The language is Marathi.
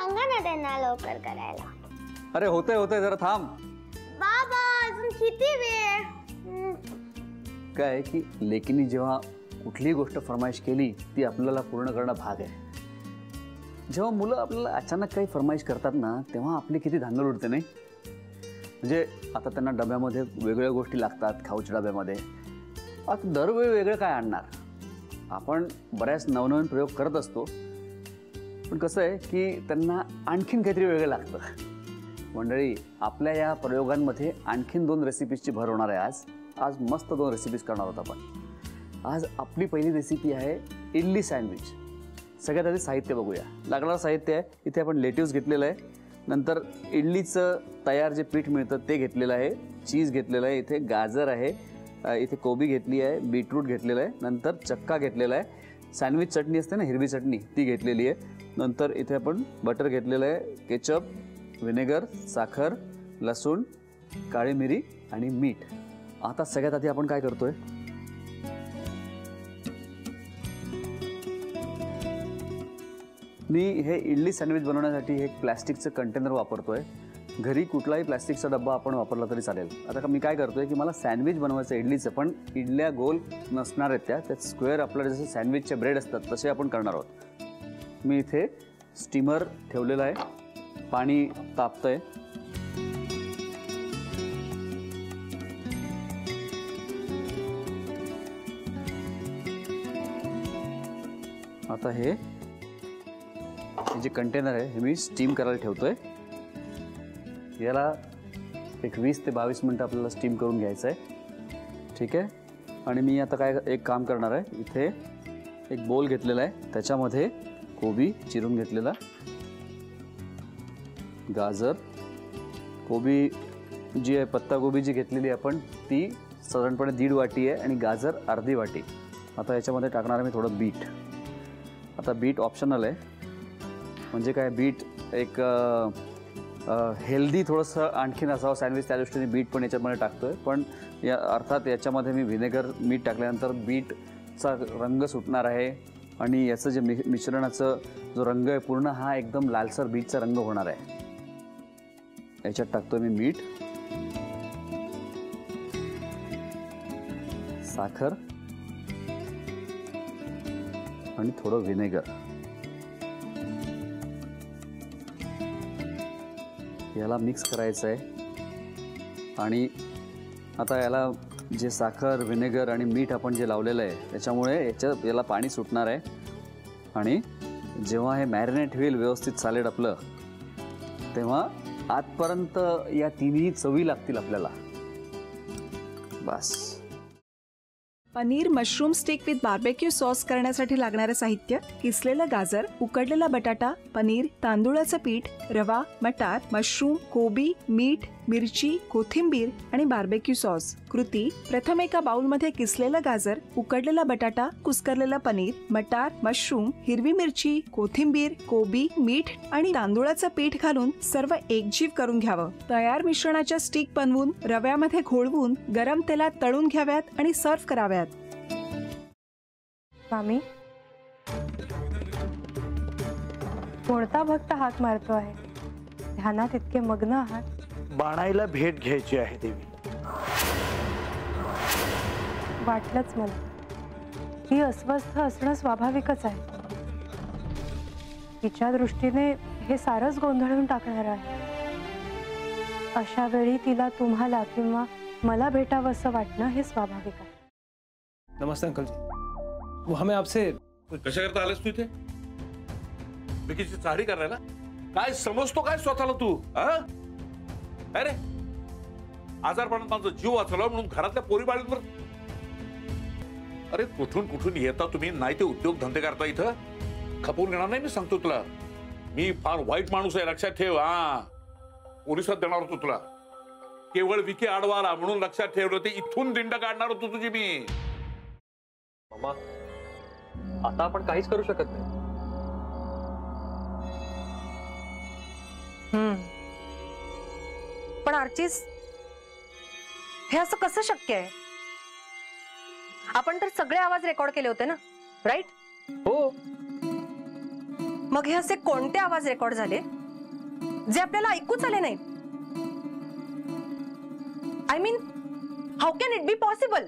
सांगा ना त्यांना लवकर करायला. अरे होतंय होतंय, जरा थांब. बाबा अजून किती वेळ? काय की लेकीनी जेव्हा कुठलीही गोष्ट फरमाईश केली ती आपल्याला पूर्ण करणं भाग आहे. जेव्हा मुलं आपल्याला अचानक काही फरमाईश करतात ना, तेव्हा आपली किती धांदल उडते नाही. म्हणजे आता त्यांना डब्यामध्ये वेगवेगळ्या गोष्टी लागतात, खाऊच्या डब्यामध्ये. आता दरवेळी वेगळं काय आणणार? आपण बऱ्याच नवनवीन प्रयोग करत असतो, पण कसं आहे की त्यांना आणखीन काहीतरी वेगळं लागतं. मंडळी, आपल्या या प्रयोगांमध्ये आणखीन 2 रेसिपीजची भर होणार आहे. आज मस्त 2 रेसिपीज करणार आहोत आपण. आज आपली पहिली रेसिपी आहे इडली सँडविच. सगळ्यात आधी साहित्य बघूया. लागणारं साहित्य आहे, इथे आपण लेट्यूस घेतलेलं आहे, नंतर इडलीचं तयार जे पीठ मिळतं ते घेतलेलं आहे, चीज घेतलेलं आहे, इथे गाजर आहे, इथे कोबी घेतली आहे, बीटरूट घेतलेलं आहे, नंतर चक्का घेतलेला आहे, सँडविच चटणी असते ना हिरवी चटणी ती घेतलेली आहे, नंतर इथे आपण बटर घेतलेलं आहे, केचप, व्हिनेगर, साखर, लसूण, काळी मिरी आणि मीठ. आता सगळ्यात आधी आपण काय करतोय, मी हे इडली सँडविच बनवण्यासाठी हे प्लॅस्टिकचं कंटेनर वापरतोय. घरी कुठलाही प्लॅस्टिकचा डब्बा आपण वापरला तरी चालेल. आता मी काय करतोय की मला सँडविच बनवायचं इडलीचं, पण इडल्या गोल नसणार आहेत, त्यात स्क्वेअर आपल्याला जसे सँडविचचे ब्रेड असतात तसे आपण करणार आहोत. मी इथे स्टीमर ठेवलेला आहे, पाणी तापतंय. आता हे जे कंटेनर आहे हे मी स्टीम करायला ठेवतोय. याला एक 20 ते 22 मिनटं आपल्याला स्टीम करून घ्यायचं आहे. ठीक आहे. आणि मी आता काय एक काम करणार आहे, इथे एक बोल घेतलेला आहे, त्याच्यामध्ये कोबी चिरून घेतलेला, गाजर, कोबी जी आहे पत्ताकोबी जी घेतलेली आपण ती साधारणपणे 1.5 वाटी आहे आणि गाजर अर्धी वाटी. आता याच्यामध्ये टाकणार आहे मी थोडं बीट. आता बीट ऑप्शनल आहे, म्हणजे काय बीट एक हेल्दी थोडंसं आणखीन असावं सँडविच, त्या दृष्टीने बीट पण याच्यामध्ये टाकतो आहे. पण या अर्थात याच्यामध्ये मी व्हिनेगर मीठ टाकल्यानंतर बीटचा रंग सुटणार आहे आणि याचं जे मिश्रणाचं जो रंग आहे पूर्ण हा एकदम लालसर बीटचा रंग होणार आहे. याच्यात टाकतो मी मीठ, साखर आणि थोडं व्हिनेगर. याला मिक्स करायचं आहे आणि आता याला जे साखर, व्हिनेगर आणि मीठ आपण जे लावलेलं आहे त्याच्यामुळे याला पाणी सुटणार आहे आणि जेव्हा हे मॅरिनेट होईल व्यवस्थित सालेड आपलं, तेव्हा आजपर्यंत या तिन्ही चवी लागतील आपल्याला. बस. Paneer mushroom stick with barbecue sauce करण्यासाठी लागणारे साहित्य: किसलेलं गाजर, उकडलेला बटाटा, पनीर, तांदूळाचं पीठ, रवा, मटार, मशरूम, कोबी, मीठ, मिरची, कोथिंबीर आणि बार्बेक्यू सॉस. कृती: प्रथम एका बाउलमध्ये किसलेलं गाजर, उकडलेला बटाटा, कुस्करलेलं पनीर, मटार, मशरूम, हिरवी मिरची, कोथिंबीर, कोबी, मीठ आणि तांदूळाचं पीठ घालून सर्व एकजीव करून घ्यावं. तयार मिश्रणाच्या स्टिक बनवून रव्यामध्ये घोळवून गरम तेलात तळून घ्याव्यात आणि सर्व्ह कराव्यात. मामी, कोणता भक्त हाक मारतो आहे? ध्यानात इतके मग्न आहात. बाणाईला भेट घ्यायची आहे देवी. वाटलंच मला. ही अस्वस्थ असणं स्वाभाविकच आहे. तिच्या दृष्टीने हे सारंच गोंधळून टाकणार आहे. अशा वेळी तिला तुम्हाला किंवा मला भेटावं असं वाटणं हे स्वाभाविक आहे. नमस्ते अंकल जी. वो हमें आपसे कशा करता आलेस तू इथे? विकीची चारी करायला? काय समजतो काय स्वतःला तू? अरे आजारपणात माझा जीव वाचवला म्हणून घरातल्या पोरी बाळींवर. अरे कुठून कुठून येता तुम्ही, नाही ते उद्योग धंदे करता इथं. खपवून घेणार नाही मी सांगतो तुला. मी फार वाईट माणूस आहे, लक्षात ठेव. पोलिसात देणार होतो तुला. केवळ विकी आडवाला म्हणून लक्षात ठेवलं, ते इथून दिंड काढणार होतो तुझी मी. मामा, आता आपण काहीच करू शकत नाही. पण आर्चिस, हे असं कसं शक्य आहे? आपण तर सगळे आवाज रेकॉर्ड केले होते ना, राईट? हो. मग हे असे कोणते आवाज रेकॉर्ड झाले जे आपल्याला ऐकूच आले नाहीत? I mean, how can it be possible?